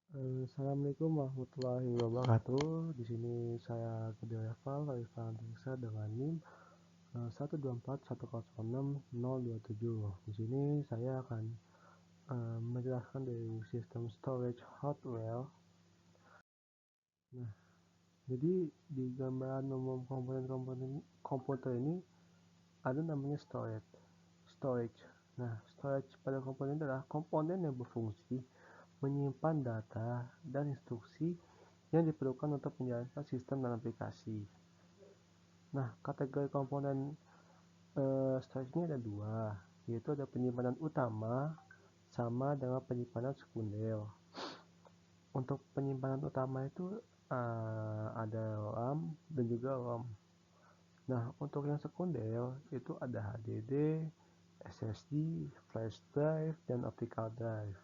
Assalamualaikum warahmatullahi wabarakatuh. Di sini saya Kedil Eval Arifan Tirsa dengan NIM 124106027. Di sini saya akan menjelaskan dari sistem storage hardware. Nah, jadi di gambaran umum komponen-komponen komputer ini ada namanya storage. Storage. Nah, storage pada komponen adalah komponen yang berfungsi menyimpan data dan instruksi yang diperlukan untuk menjalankan sistem dan aplikasi. Nah, kategori komponen storage ini ada dua, yaitu ada penyimpanan utama sama dengan penyimpanan sekunder. Untuk penyimpanan utama itu ada RAM dan juga ROM. Nah, untuk yang sekunder itu ada HDD, SSD, flash drive, dan optical drive.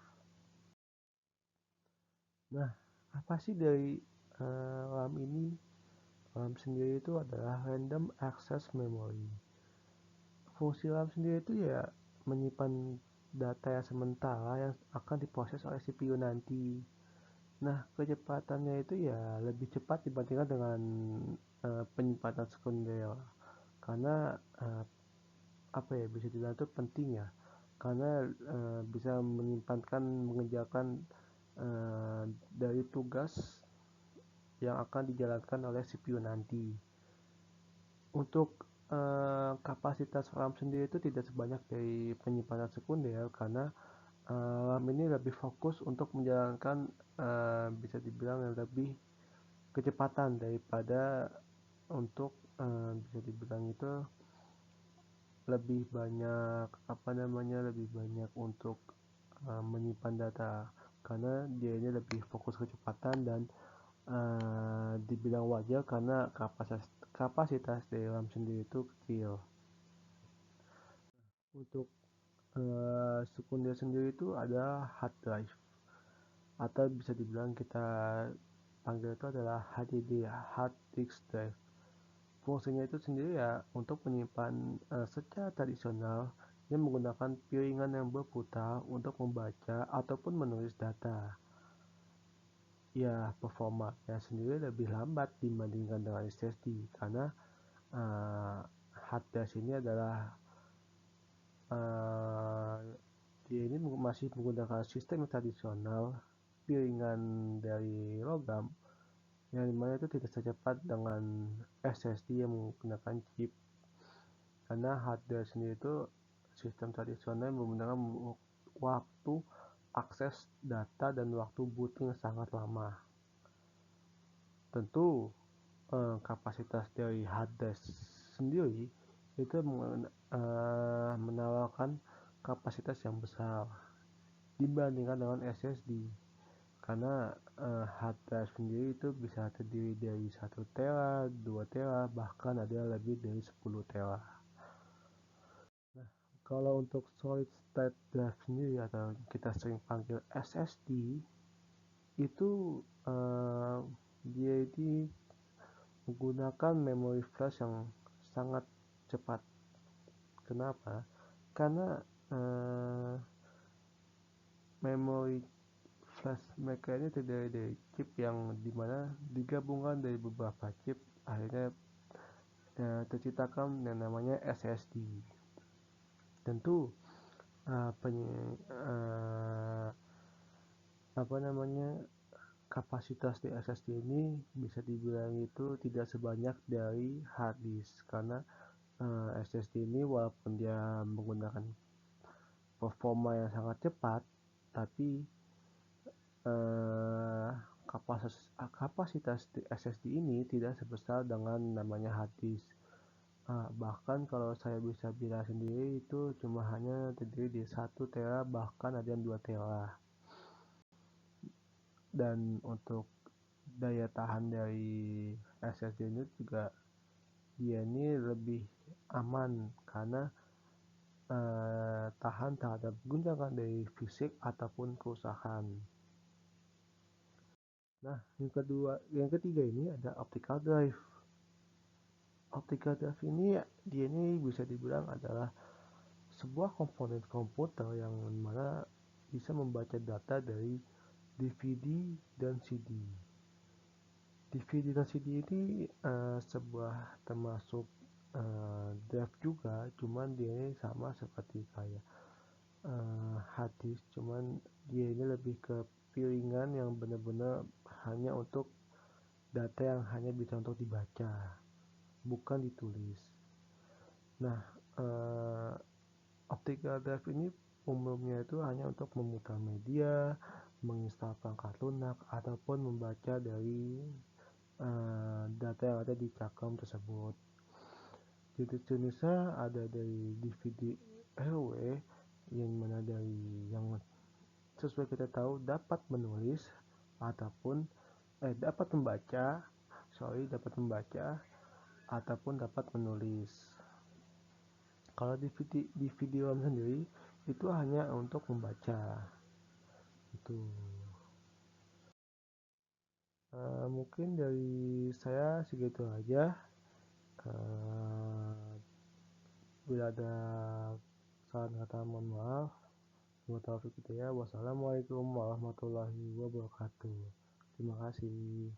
Nah, apa sih dari RAM ini? RAM sendiri itu adalah Random Access Memory. Fungsi RAM sendiri itu ya menyimpan data yang sementara yang akan diproses oleh CPU nanti. Nah, kecepatannya itu ya lebih cepat dibandingkan dengan penyimpanan sekunder. Karena apa ya, bisa dibilang itu penting ya. Karena bisa mengerjakan dari tugas yang akan dijalankan oleh CPU nanti. Untuk kapasitas RAM sendiri itu tidak sebanyak dari penyimpanan sekunder karena RAM ini lebih fokus untuk menjalankan bisa dibilang yang lebih kecepatan daripada untuk bisa dibilang itu lebih banyak lebih banyak untuk menyimpan data karena dia ini lebih fokus kecepatan dan dibilang wajar karena kapasitas dari RAM sendiri itu kecil. Untuk sekunder sendiri itu ada hard drive atau bisa dibilang kita panggil itu adalah HDD, hard disk drive. Fungsinya itu sendiri ya untuk menyimpan secara tradisional yang menggunakan piringan yang berputar untuk membaca ataupun menulis data. Ya, performanya sendiri lebih lambat dibandingkan dengan SSD karena hard disk ini adalah dia ini masih menggunakan sistem tradisional piringan dari logam yang dimana itu tidak secepat dengan SSD yang menggunakan chip karena hard disk sendiri itu sistem tradisional yang menggunakan waktu akses data dan waktu booting yang sangat lama. Tentu kapasitas dari hard disk sendiri itu menawarkan kapasitas yang besar dibandingkan dengan SSD karena hard drive sendiri itu bisa terdiri dari 1 tera, 2 tera, bahkan ada yang lebih dari 10 tera. Nah, kalau untuk solid state drive sendiri atau kita sering panggil SSD itu dia ini menggunakan memori flash yang sangat cepat. Kenapa? Karena memori flash mereka ini terdiri dari chip yang dimana digabungkan dari beberapa chip akhirnya terciptakan yang namanya SSD. Tentu uh, kapasitas di SSD ini bisa dibilang itu tidak sebanyak dari hard disk karena SSD ini walaupun dia menggunakan performa yang sangat cepat tapi kapasitas SSD ini tidak sebesar dengan namanya hard disk. Bahkan kalau saya bisa bilang sendiri itu cuma hanya terdiri di 1 tera bahkan ada yang 2 tera. Dan untuk daya tahan dari SSD ini juga dia ini lebih aman karena tahan terhadap guncangan dari fisik ataupun kerusakan. Nah, yang ketiga ini ada optical drive. Optical drive ini dia ini bisa dibilang adalah sebuah komponen komputer yang mana bisa membaca data dari DVD dan CD. DVD dan CD ini sebuah termasuk drive juga, cuman dia ini sama seperti kayak hard disk, cuman dia ini lebih ke piringan yang benar-benar hanya untuk data yang hanya bisa untuk dibaca, bukan ditulis. Nah, optical drive ini umumnya itu hanya untuk memutar media, menginstal perangkat lunak, ataupun membaca dari data yang ada di cakram tersebut. Jenis-jenisnya ada dari DVD RW yang mana dari yang sesuai kita tahu dapat menulis ataupun dapat membaca, dapat membaca ataupun dapat menulis. Kalau di video sendiri itu hanya untuk membaca. Itu mungkin dari saya segitu aja. Uh, Bila ada salah kata mohon maaf. Wassalamualaikum warahmatullahi wabarakatuh. Terima kasih.